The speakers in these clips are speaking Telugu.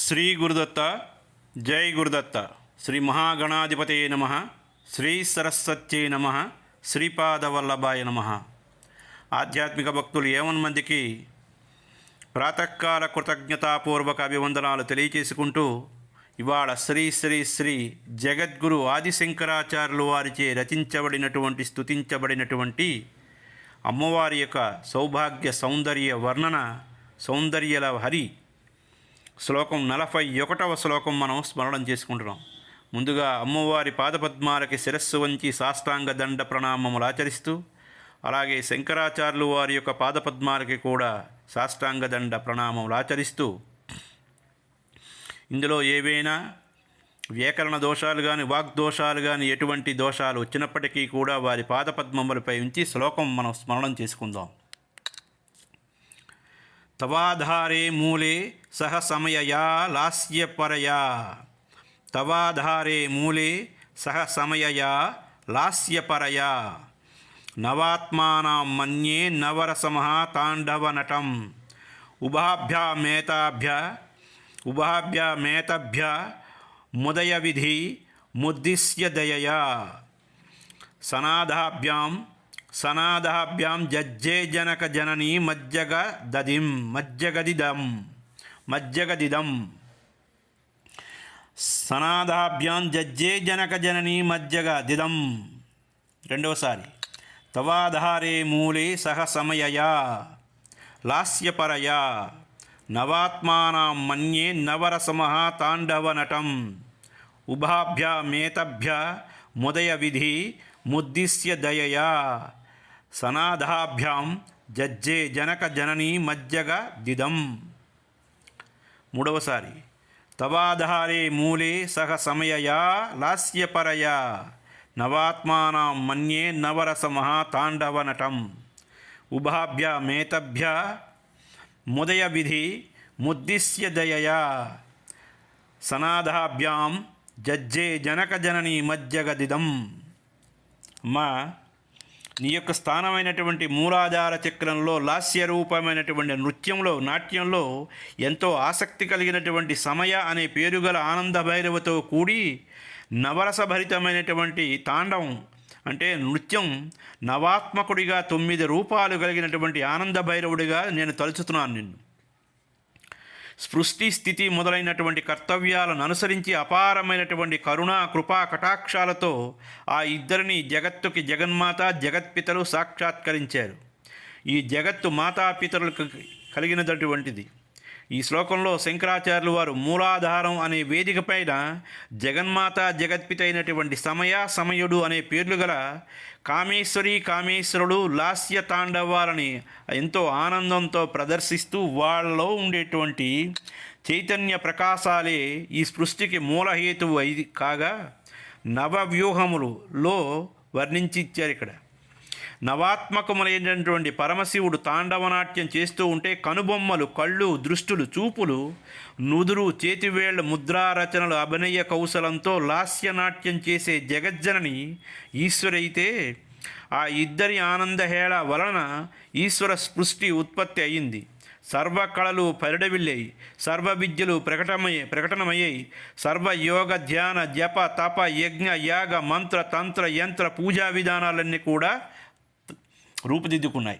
శ్రీ గురుదత్త జై గురుదత్త. శ్రీ మహాగణాధిపతయే నమ. శ్రీ సరస్వత్యై నమ. శ్రీపాదవల్లభాయ నమ. ఆధ్యాత్మిక భక్తులు ఏమన్మందికి ప్రాతకాల కృతజ్ఞతాపూర్వక అభివందనాలు తెలియచేసుకుంటూ ఇవాళ శ్రీ శ్రీ శ్రీ జగద్గురు ఆదిశంకరాచార్యులు వారిచే రచించబడినటువంటి స్తుతించబడినటువంటి అమ్మవారి యొక్క సౌభాగ్య సౌందర్య వర్ణన సౌందర్యల హరి శ్లోకం 41వ శ్లోకం మనం స్మరణం చేసుకుంటున్నాం. ముందుగా అమ్మవారి పాదపద్మాలకి శిరస్సు వంచి సాష్టాంగ దండ ప్రణామములు ఆచరిస్తూ, అలాగే శంకరాచార్యులు వారి యొక్క పాదపద్మాలకి కూడా సాష్టాంగ దండ ప్రణామములు ఆచరిస్తూ, ఇందులో ఏవైనా వ్యాకరణ దోషాలు కానీ వాగ్దోషాలు కానీ ఎటువంటి దోషాలు వచ్చినప్పటికీ కూడా వారి పాదపద్మములపై ఉంచి శ్లోకం మనం స్మరణం చేసుకుందాం. తవాధారే మూలే సహ సమయయా లాస్యపరయా. తవాధారే మూలే సహ సమయయా లాస్యపరయా. నవాత్మానాం మన్యే నవరసమః తాండవనటం. ఉభాభ్యామేతభ్య ముదయ విధి ముద్దిశ్య దయయా. సనాదాభ్యాం జజ్జే జనక జననీ మజ్జగదిదం. సనాదాభ్యాం జజ్జే జనక జననీ మజ్జగదిదం. రెండవసారి. తవాధారే మూలే సహ సమయయా లాస్యపరయా. నవాత్మానాం మన్యే నవరసమః తాండవనటం. ఉభాభ్యామేతభ్య ముదయ విధి ముద్దిశ్య దయయా. సనాదాభ్యాం జజ్జే జనక జననీ మజ్జగదిదం. మూడవసారి. తవాధారే మూలే సహ సమయయా లాస్యపరయా. నవాత్మానాం మన్యే నవరసమః తాండవనటం. ఉభాభ్యామేతభ్య ముదయ విధి ముద్దిశ్య దయయా. సనాదాభ్యాం జజ్జే జనక జననీ మజ్జగదిదం. అమ్మా, నీ యొక్క స్థానమైనటువంటి మూలాధార చక్రంలో లాస్య రూపమైనటువంటి నృత్యంలో నాట్యంలో ఎంతో ఆసక్తి కలిగినటువంటి సమయ అనే పేరు గల ఆనంద భైరవతో కూడి నవరసభరితమైనటువంటి తాండవం అంటే నృత్యం నవాత్మకుడిగా 9 రూపాలు కలిగినటువంటి ఆనంద భైరవుడిగా నేను తలుచుతున్నాను నిన్ను. సృష్టి స్థితి మొదలైనటువంటి కర్తవ్యాలను అనుసరించి అపారమైనటువంటి కరుణా కృపా కటాక్షాలతో ఆ ఇద్దరిని జగత్తుకి జగన్మాత జగత్పితలు సాక్షాత్కరించారు. ఈ జగత్తు మాతాపితరులకు కలిగినటువంటిది. ఈ శ్లోకంలో శంకరాచార్యులు వారు మూలాధారం అనే వేదిక పైన జగన్మాత జగత్పిత అయినటువంటి సమయుడు అనే పేర్లు గల కామేశ్వరి కామేశ్వరుడు లాస్య తాండవాలని ఎంతో ఆనందంతో ప్రదర్శిస్తూ వాళ్ళలో ఉండేటువంటి చైతన్య ప్రకాశాలే ఈ సృష్టికి మూలహేతువు అయి కాగా నవవ్యూహములలో వర్ణించి ఇచ్చారు. ఇక్కడ నవాత్మకములైనటువంటి పరమశివుడు తాండవనాట్యం చేస్తూ ఉంటే కనుబొమ్మలు, కళ్ళు, దృష్టులు, చూపులు, నుదురు, చేతివేళ్ల ముద్రారచనలు అభినయ కౌశలంతో లాస్యనాట్యం చేసే జగజ్జనని ఈశ్వరైతే ఆ ఇద్దరి ఆనందహేళ వలన ఈశ్వర సృష్టి ఉత్పత్తి అయింది. సర్వకళలు పరిడవిల్లాయి, సర్వ విద్యలు ప్రకటనమయ్యాయి. సర్వయోగ ధ్యాన జప తప యజ్ఞ యాగ మంత్ర తంత్ర యంత్ర పూజా విధానాలన్నీ కూడా రూపుదిద్దుకున్నాయి.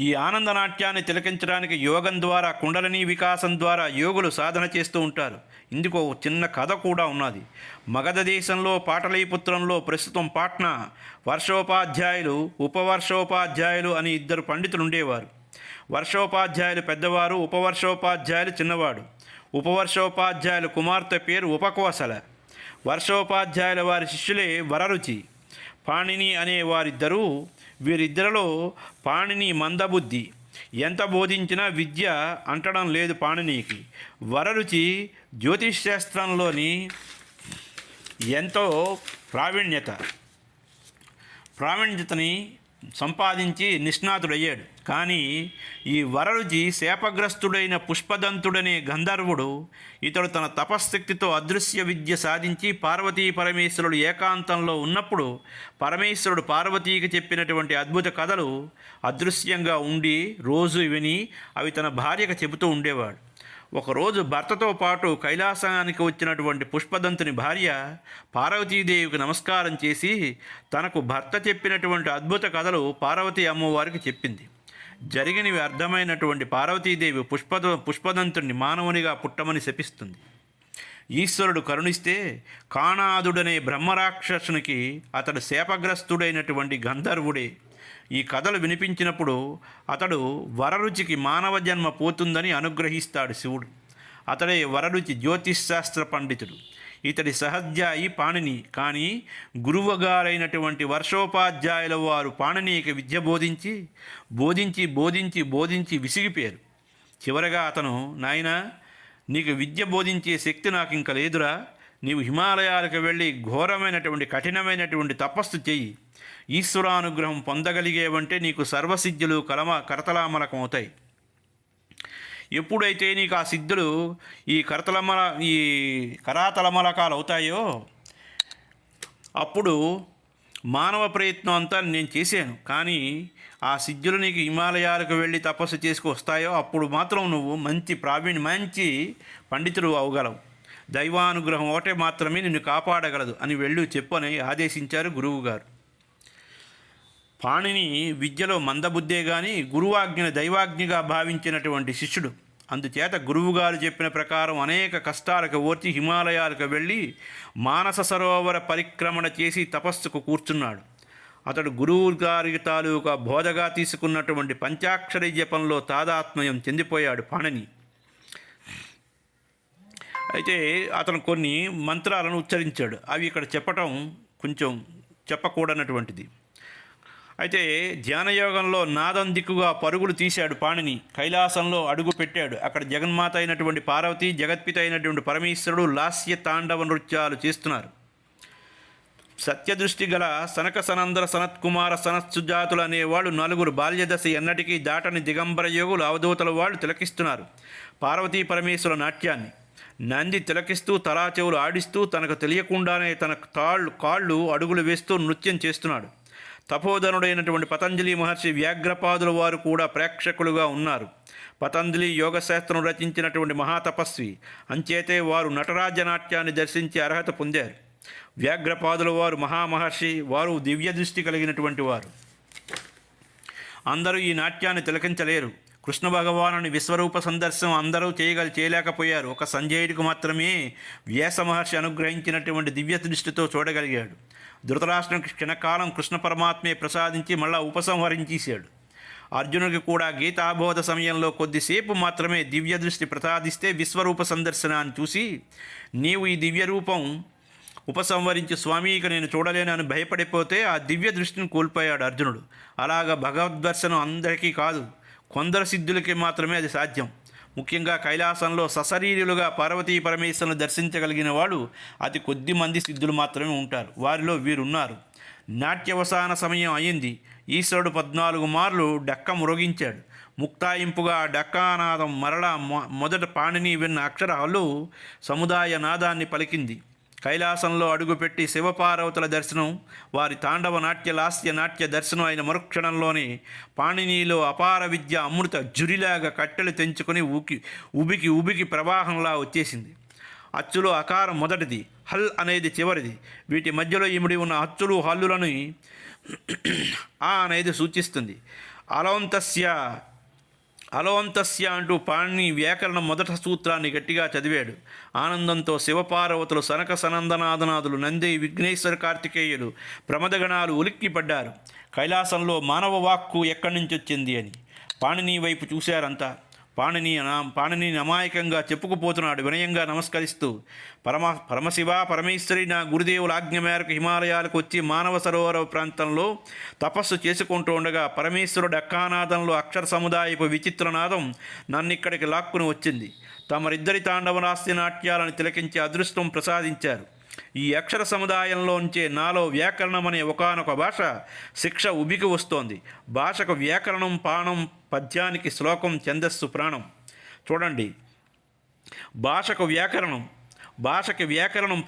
ఈ ఆనందనాట్యాన్ని తిలకించడానికి యోగం ద్వారా కుండలిని వికాసం ద్వారా యోగులు సాధన చేస్తూ ఉంటారు. ఇందుకు చిన్న కథ కూడా ఉన్నది. మగధ దేశంలో పాటలీపుత్రంలో ప్రస్తుతం పాట్నా వర్షోపాధ్యాయులు ఉపవర్షోపాధ్యాయులు అని 2 పండితులు ఉండేవారు. వర్షోపాధ్యాయులు పెద్దవారు, ఉపవర్షోపాధ్యాయులు చిన్నవాడు. ఉపవర్షోపాధ్యాయుల కుమార్తె పేరు ఉపకోసల. వర్షోపాధ్యాయుల వారి శిష్యులే వరరుచి, పాణిని అనే వారిద్దరూ. వీరిద్దరిలో పాణిని మందబుద్ధి, ఎంత బోధించినా విద్య అంటడం లేదు పాణినికి. వరరుచి జ్యోతిష్శాస్త్రంలోని ఎంతో ప్రావీణ్యతని సంపాదించి నిష్ణాతుడయ్యాడు. కానీ ఈ వరరుచి శాపగ్రస్తుడైన పుష్పదంతుడనే గంధర్వుడు ఇతడు తన తపశ్శక్తితో అదృశ్య విద్య సాధించి పార్వతీ పరమేశ్వరుడు ఏకాంతంలో ఉన్నప్పుడు పరమేశ్వరుడు పార్వతీకి చెప్పినటువంటి అద్భుత కథలు అదృశ్యంగా ఉండి రోజు విని అవి తన భార్యకు చెబుతూ ఉండేవాడు. ఒకరోజు భర్తతో పాటు కైలాసానికి వచ్చినటువంటి పుష్పదంతుని భార్య పార్వతీదేవికి నమస్కారం చేసి తనకు భర్త చెప్పినటువంటి అద్భుత కథలు పార్వతీ అమ్మవారికి చెప్పింది. జరిగినవి అర్థమైనటువంటి పార్వతీదేవి పుష్పదంతుని మానవునిగా పుట్టమని శపిస్తుంది. ఈశ్వరుడు కరుణిస్తే కాణాదుడనే బ్రహ్మరాక్షసునికి అతడు శాపగ్రస్తుడైనటువంటి గంధర్వుడే. ఈ కథలు వినిపించినప్పుడు అతడు వరరుచికి మానవ జన్మ పోతుందని అనుగ్రహిస్తాడు శివుడు. అతడే వరరుచి జ్యోతిష్శాస్త్ర పండితుడు. ఇతడి సహధ్యాయి పాణిని. కానీ గురువుగారైనటువంటి వర్షోపాధ్యాయుల వారు పాణినికి విద్య బోధించి విసిగిపోయారు. చివరగా అతను, నాయనా, నీకు విద్య బోధించే శక్తి నాకు ఇంక లేదురా, నీవు హిమాలయాలకు వెళ్ళి ఘోరమైనటువంటి కఠినమైనటువంటి తపస్సు చెయ్యి. ఈశ్వరానుగ్రహం పొందగలిగేవంటే నీకు సర్వసిద్ధులు కరతలామలకం అవుతాయి. ఎప్పుడైతే నీకు ఆ సిద్ధులు ఈ కరాతలమలకాలు అవుతాయో అప్పుడు మానవ ప్రయత్నం అంతా నేను చేశాను, కానీ ఆ సిద్ధులు నీకు హిమాలయాలకు వెళ్ళి తపస్సు చేసుకు అప్పుడు మాత్రం నువ్వు మంచి పండితుడు అవగలవు. దైవానుగ్రహం ఒకటే మాత్రమే నిన్ను కాపాడగలదు అని చెప్పని ఆదేశించారు గురువుగారు. పాణిని విద్యలో మందబుద్ధే గాని గురువాజ్ఞను దైవాజ్ఞగా భావించినటువంటి శిష్యుడు. అందుచేత గురువుగారు చెప్పిన ప్రకారం అనేక కష్టాలకు ఓర్చి హిమాలయాలకు వెళ్ళి మానస సరోవర పరిక్రమణ చేసి తపస్సుకు కూర్చున్నాడు. అతడు గురువు గారి తాలూకా బోధగా తీసుకున్నటువంటి పంచాక్షరి జపంలో తాదాత్మ్యం చెందిపోయాడు పాణిని. అయితే అతను కొన్ని మంత్రాలను ఉచ్చరించాడు. అవి ఇక్కడ చెప్పటం కొంచెం చెప్పకూడనటువంటిది. అయితే ధ్యానయోగంలో నాదం దిక్కుగా పరుగులు తీశాడు పాణిని. కైలాసంలో అడుగు పెట్టాడు. అక్కడ జగన్మాత అయినటువంటి పార్వతి, జగత్పిత అయినటువంటి పరమేశ్వరుడు లాస్య తాండవ నృత్యాలు చేస్తున్నారు. సత్యదృష్టి గల సనక సనందర సనత్కుమార సనత్సుజాతులు అనేవాళ్ళు నలుగురు బాల్యదశ ఎన్నటికీ దాటని దిగంబర యోగులు అవధూతల వాళ్ళు తిలకిస్తున్నారు పార్వతీ పరమేశ్వర నాట్యాన్ని. నంది తిలకిస్తూ తలా చెవులు ఆడిస్తూ తనకు తెలియకుండానే తన కాళ్ళు అడుగులు వేస్తూ నృత్యం చేస్తున్నాడు. తపోధనుడైనటువంటి పతంజలి మహర్షి, వ్యాఘ్రపాదుల వారు కూడా ప్రేక్షకులుగా ఉన్నారు. పతంజలి యోగశాస్త్రం రచించినటువంటి మహాతపస్వి. అంచేతే వారు నటరాజ నాట్యాన్ని దర్శించి అర్హత పొందారు. వ్యాఘ్రపాదుల వారు మహామహర్షి, వారు దివ్య దృష్టి కలిగినటువంటి వారు. అందరూ ఈ నాట్యాన్ని తిలకించలేరు. కృష్ణ భగవానుని విశ్వరూప సందర్శనం అందరూ చేయలేకపోయారు. ఒక సంజయుడికి మాత్రమే వ్యాస మహర్షి అనుగ్రహించినటువంటి దివ్య దృష్టితో చూడగలిగాడు. ధృతరాష్ట్రునికి క్షణకాలం కృష్ణ పరమాత్మే ప్రసాదించి మళ్ళా ఉపసంహరించేశాడు. అర్జునుడికి కూడా గీతాబోధ సమయంలో కొద్దిసేపు మాత్రమే దివ్య దృష్టి ప్రసాదిస్తే విశ్వరూప సందర్శనాన్ని చూసి, నీవు ఈ దివ్య రూపం ఉపసంహరించి స్వామి ఇక నేను చూడలేనని భయపడిపోతే ఆ దివ్య దృష్టిని కోల్పోయాడు అర్జునుడు. అలాగా భగవద్దర్శనం అందరికీ కాదు, కొందరు సిద్ధులకి మాత్రమే అది సాధ్యం. ముఖ్యంగా కైలాసంలో సశరీరులుగా పార్వతీ పరమేశ్వరులను దర్శించగలిగిన వాళ్ళు అతి కొద్ది మంది సిద్ధులు మాత్రమే ఉంటారు. వారిలో వీరున్నారు. నాట్యవసాన సమయం అయింది. ఈశ్వరుడు 14 మార్లు డక్క మ్రోగించాడు. ముక్తాయింపుగా డక్కానాదం మరలా మొదట పాణిని విన్న అక్షర హల్లు సముదాయ నాదాన్ని పలికింది. కైలాసంలో అడుగుపెట్టి శివపార్వతుల దర్శనం, వారి తాండవ నాట్య లాస్య నాట్య దర్శనం అయిన మరుక్షణంలోనే పాణినిలో అపార విద్య అమృత జురిలాగా కట్టెలు తెంచుకొని ఉబికి ప్రవాహంలా వచ్చేసింది. అచ్చులో అకారం మొదటిది, హల్ అనేది చివరిది. వీటి మధ్యలో ఇమిడి ఉన్న అచ్చులు హల్లులను ఆ అనేది సూచిస్తుంది. అలోంతస్య అంటూ పాణిని వ్యాకరణ మొదట సూత్రాన్ని గట్టిగా చదివాడు. ఆనందంతో శివపార్వతులు, సనక సనందనాదనాదులు, నంది, విఘ్నేశ్వర, కార్తికేయులు, ప్రమదగణాలు ఉలిక్కిపడ్డారు. కైలాసంలో మానవ వాక్కు ఎక్కడి నుంచి వచ్చింది అని పాణిని వైపు చూశారంతా. పాణిని అమాయకంగా చెప్పుకుపోతున్నాడు వినయంగా నమస్కరిస్తూ. పరమశివ, పరమేశ్వరి, నా గురుదేవుల ఆజ్ఞ మేరకు హిమాలయాలకు వచ్చి మానవ సరోవర ప్రాంతంలో తపస్సు చేసుకుంటూ ఉండగా పరమేశ్వరుడు అక్కానాదంలో అక్షర సముదాయపు విచిత్రనాదం నన్నిక్కడికి లాక్కుని వచ్చింది. తమరిద్దరి తాండవరాస్య నాట్యాలను తిలకించి అదృష్టం ప్రసాదించారు. ఈ అక్షర సముదాయంలోంచే నాలో వ్యాకరణం అనే ఒకానొక భాష శిక్ష ఉబికి వస్తోంది. భాషకు వ్యాకరణం ప్రాణం, పద్యానికి శ్లోకం, ఛందస్సు ప్రాణం. చూడండి, భాషకి వ్యాకరణం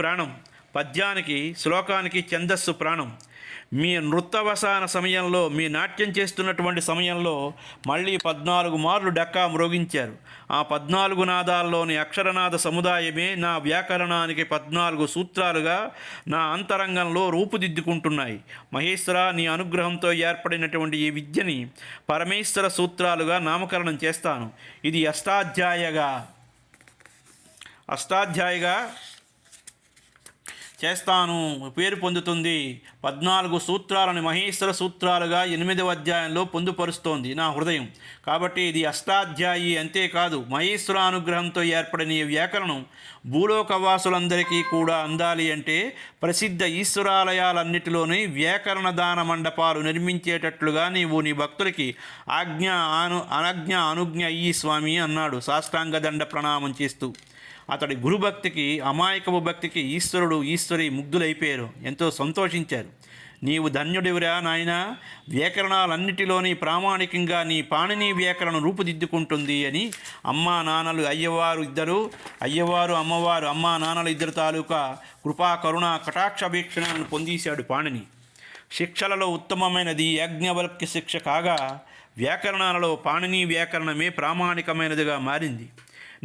ప్రాణం, పద్యానికి శ్లోకానికి ఛందస్సు ప్రాణం. మీ నృత్యవసాన సమయంలో, మీ నాట్యం చేస్తున్నటువంటి సమయంలో మళ్ళీ 14 మార్లు డక్కా మ్రోగించారు. ఆ 14 నాదాల్లోని అక్షరనాద సముదాయమే నా వ్యాకరణానికి 14 సూత్రాలుగా నా అంతరంగంలో రూపుదిద్దుకుంటున్నాయి. మహేశ్వర, నీ అనుగ్రహంతో ఏర్పడినటువంటి ఈ విద్యని పరమేశ్వర సూత్రాలుగా నామకరణం చేస్తాను. ఇది అష్టాధ్యాయిగా చేస్తాను పేరు పొందుతుంది. 14 సూత్రాలను మహేశ్వర సూత్రాలుగా 8వ అధ్యాయంలో పొందుపరుస్తోంది నా హృదయం. కాబట్టి ఇది అష్టాధ్యాయి. అంతేకాదు, మహేశ్వర అనుగ్రహంతో ఏర్పడిన ఈ వ్యాకరణం భూలోకవాసులందరికీ కూడా అందాలి అంటే ప్రసిద్ధ ఈశ్వరాలయాలన్నిటిలోని వ్యాకరణ దాన మండపాలు నిర్మించేటట్లుగా నీవు నీ భక్తులకి అనుజ్ఞ అయ్యి స్వామి అన్నాడు సాష్టాంగ దండ ప్రణామం చేస్తూ. అతడి గురుభక్తికి, అమాయకపు భక్తికి ఈశ్వరుడు ఈశ్వరి ముగ్ధులైపోయారు, ఎంతో సంతోషించారు. నీవు ధన్యుడివిరా నాయన, వ్యాకరణాలన్నిటిలోని ప్రామాణికంగా నీ పాణిని వ్యాకరణం రూపుదిద్దుకుంటుంది అని అమ్మా నాన్నలు అమ్మా నాన్నలు ఇద్దరు తాలూకా కృపా కరుణ కటాక్ష వీక్షణలను పొందేశాడు పాణిని. శిక్షలలో ఉత్తమమైనది యాజ్ఞవల్క్య శిక్ష కాగా వ్యాకరణాలలో పాణిని వ్యాకరణమే ప్రామాణికమైనదిగా మారింది.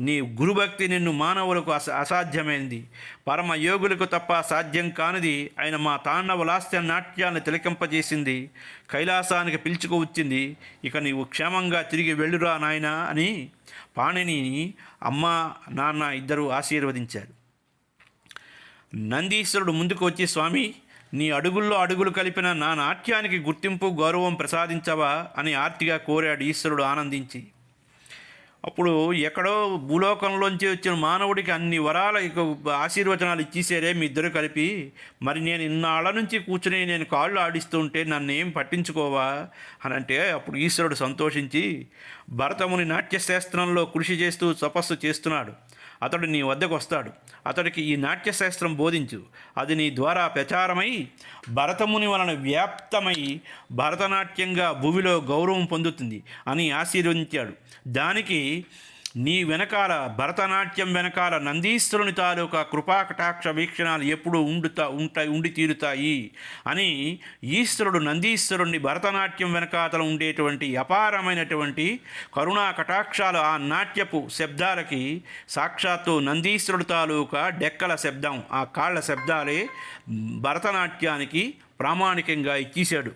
నీ గురుభక్తి నిన్ను మానవులకు అసాధ్యమైనది, పరమ యోగులకు తప్ప సాధ్యం కానిది ఆయన మా తాండవ లాస్య నాట్యాన్ని తిలకింపజేసింది, కైలాసానికి పిలుచుకు వచ్చింది. ఇక నీవు క్షేమంగా తిరిగి వెళ్ళురా నాయనా అని పాణిని అమ్మ నాన్న ఇద్దరూ ఆశీర్వదించారు. నందీశ్వరుడు ముందుకు వచ్చి, స్వామి, నీ అడుగుల్లో అడుగులు కలిపిన నా నాట్యానికి గుర్తింపు గౌరవం ప్రసాదించవా అని ఆర్తిగా కోరాడు ఈశ్వరుడు ఆనందించి. అప్పుడు ఎక్కడో భూలోకంలోంచి వచ్చిన మానవుడికి అన్ని వరాల ఆశీర్వచనాలు ఇచ్చేసారే మీ ఇద్దరు కలిపి, మరి నేను ఇన్నాళ్ళ నుంచి కూర్చుని నేను కాళ్ళు ఆడిస్తుంటే నన్ను ఏం పట్టించుకోవా అని అంటే, అప్పుడు ఈశ్వరుడు సంతోషించి, భరతముని నాట్యశాస్త్రంలో కృషి చేస్తూ తపస్సు చేస్తున్నాడు, అతడు నీ వద్దకు వస్తాడు, అతడికి ఈ నాట్యశాస్త్రం బోధించు, అది నీ ద్వారా ప్రచారమై భరతముని వలన వ్యాప్తమై భరతనాట్యంగా భూమిలో గౌరవం పొందుతుంది అని ఆశీర్వదించాడు. దానికి నీ వెనకాల, భరతనాట్యం వెనకాల నందీశ్వరుని తాలూకా కృపాకటాక్ష వీక్షణాలు ఎప్పుడూ ఉండి తీరుతాయి అని ఈశ్వరుడు నందీశ్వరుణ్ణి భరతనాట్యం వెనకాతల ఉండేటువంటి అపారమైనటువంటి కరుణా కటాక్షాలు ఆ నాట్యపు శబ్దాలకి సాక్షాత్తు నందీశ్వరుడు తాలూకా డెక్కల శబ్దం, ఆ కాళ్ళ శబ్దాలే భరతనాట్యానికి ప్రామాణికంగా ఇచ్చేశాడు.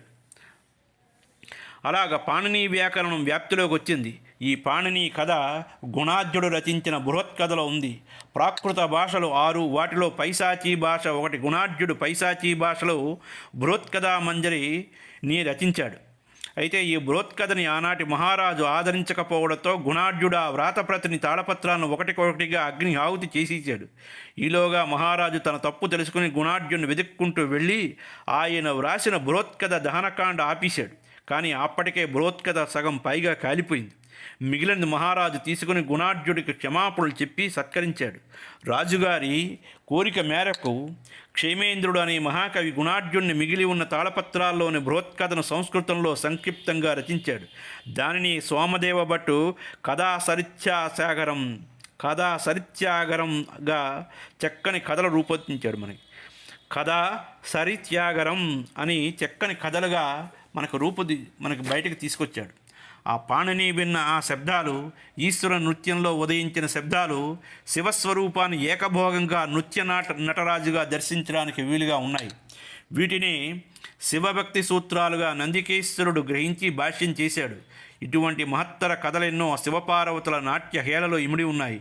అలాగ పాణిని వ్యాకరణం వ్యాప్తిలోకి వచ్చింది. ఈ పాణిని కథ గుణాఢ్యుడు రచించిన బృహత్కథలో ఉంది. ప్రాకృత భాషలు 6, వాటిలో పైశాచీ భాష ఒకటి. గుణాఢ్యుడు పైశాచీ భాషలో బృహత్కథా మంజరిని రచించాడు. అయితే ఈ బృహత్కథని ఆనాటి మహారాజు ఆదరించకపోవడంతో గుణాఢ్యుడు ఆ వ్రాతప్రతిని తాళపత్రాలను ఒకటికొకటిగా అగ్ని ఆహుతి చేసేసాడు. ఈలోగా మహారాజు తన తప్పు తెలుసుకుని గుణాఢ్యుడిని వెతుక్కుంటూ వెళ్ళి ఆయన వ్రాసిన బృహత్కథ దహనకాండ ఆపేశాడు. కానీ అప్పటికే బృహత్కథ సగం పైగా కాలిపోయింది. మిగిలిన మహారాజు తీసుకుని గుణాఢ్యుడికి క్షమాపణలు చెప్పి సత్కరించాడు. రాజుగారి కోరిక మేరకు క్షేమేంద్రుడు అనే మహాకవి గుణాఢ్యుడిని మిగిలి ఉన్న తాళపత్రాల్లోని బృహత్కథను సంస్కృతంలో సంక్షిప్తంగా రచించాడు. దానిని సోమదేవ భట్టు కథా సరిత్యాగరంగా చక్కని కథలు రూపొందించాడు. కథా సరిత్యాగరం అని చక్కని కథలుగా మనకు బయటకు తీసుకొచ్చాడు. ఆ పాణిని విన్న ఆ శబ్దాలు ఈశ్వర నృత్యంలో ఉదయించిన శబ్దాలు శివస్వరూపాన్ని ఏకభోగంగా నటరాజుగా దర్శించడానికి వీలుగా ఉన్నాయి. వీటిని శివభక్తి సూత్రాలుగా నందికేశ్వరుడు గ్రహించి భాష్యం చేశాడు. ఇటువంటి మహత్తర కథలెన్నో శివపార్వతుల నాట్య హేళలో ఇమిడి ఉన్నాయి.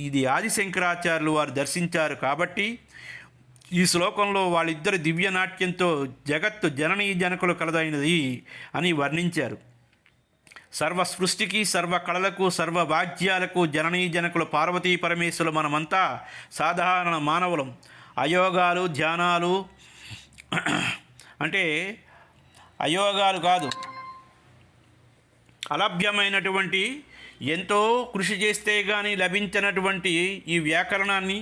ఇది ఆదిశంకరాచార్యులు వారు దర్శించారు. కాబట్టి ఈ శ్లోకంలో వాళ్ళిద్దరి దివ్య నాట్యంతో జగత్తు జననీ జనకులు కలదైనది అని వర్ణించారు. సర్వ సృష్టికి, సర్వ కళలకు, సర్వ వాద్యాలకు జననీ జనకులు పార్వతీ పరమేశ్వరులు. మనమంతా సాధారణ మానవులం. అయోగాలు, ధ్యానాలు అంటే అయోగాలు కాదు, అలభ్యమైనటువంటి ఎంతో కృషి చేస్తే కానీ లభించినటువంటి ఈ వ్యాకరణాన్ని,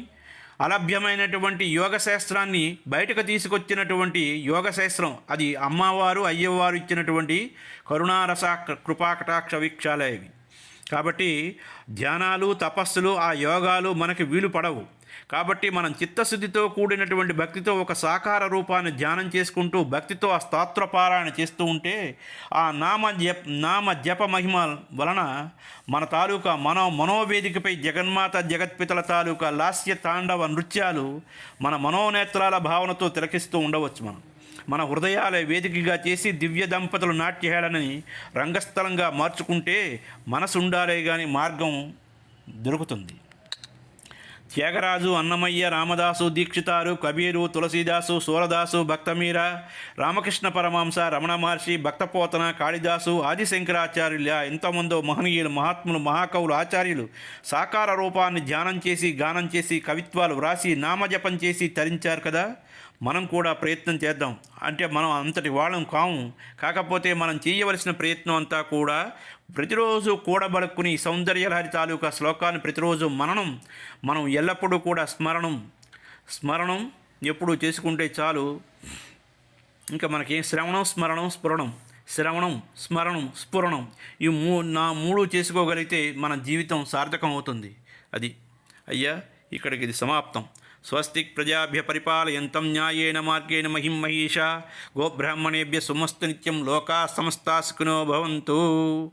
అలభ్యమైనటువంటి యోగశాస్త్రాన్ని బయటకు తీసుకొచ్చినటువంటి యోగశాస్త్రం అది అమ్మవారు అయ్యవారు ఇచ్చినటువంటి కరుణారస కృపాకటాక్ష వీక్షాలే ఇవి. కాబట్టి ధ్యానాలు, తపస్సులు, ఆ యోగాలు మనకి వీలు పడవు. కాబట్టి మనం చిత్తశుద్ధితో కూడినటువంటి భక్తితో ఒక సాకార రూపాన్ని ధ్యానం చేసుకుంటూ భక్తితో ఆ స్తోత్ర పారాయణ చేస్తూ ఉంటే ఆ నామ జప మహిమ వలన మన తాలూకా మనోవేదికపై జగన్మాత జగత్పితల తాలూకా లాస్య తాండవ నృత్యాలు మన మనోనేత్రాల భావనతో తిలకిస్తూ ఉండవచ్చు. మన హృదయాల వేదికగా చేసి దివ్య దంపతులు నాట్యహేళనని రంగస్థలంగా మార్చుకుంటే మనసు ఉండాలే కానీ మార్గం దొరుకుతుంది. త్యాగరాజు, అన్నమయ్య, రామదాసు, దీక్షితారు, కబీరు, తులసీదాసు, సూరదాసు, భక్తమీర, రామకృష్ణ పరమహంస, రమణ మహర్షి, భక్తపోతన, కాళిదాసు, ఆదిశంకరాచార్యుల ఎంతోమందో మహనీయులు, మహాత్ములు, మహాకవులు, ఆచార్యులు సాకార రూపాన్ని ధ్యానం చేసి గానం చేసి కవిత్వాలు వ్రాసి నామజపం చేసి తరించారు కదా. మనం కూడా ప్రయత్నం చేద్దాం. అంటే మనం అంతటి వాళ్ళం కాము, కాకపోతే మనం చేయవలసిన ప్రయత్నం అంతా కూడా ప్రతిరోజు కూడబలుక్కుని సౌందర్యలహరి తాలూకా శ్లోకాన్ని ప్రతిరోజు మనం ఎల్లప్పుడూ కూడా స్మరణం ఎప్పుడూ చేసుకుంటే చాలు. ఇంకా మనకి శ్రవణం స్మరణం స్ఫురణం ఈ మూడు చేసుకోగలిగితే మన జీవితం సార్థకం అవుతుంది. అది అయ్యా ఇక్కడికి ఇది సమాప్తం. స్వస్తి ప్రజాభ్య పరిపాలయంతం న్యాయేన మార్గేణ మహిం మహీషా గోబ్రాహ్మణేభ్య సుమస్తు నిత్యం లోకా సమస్తా సుఖినో భవంతు.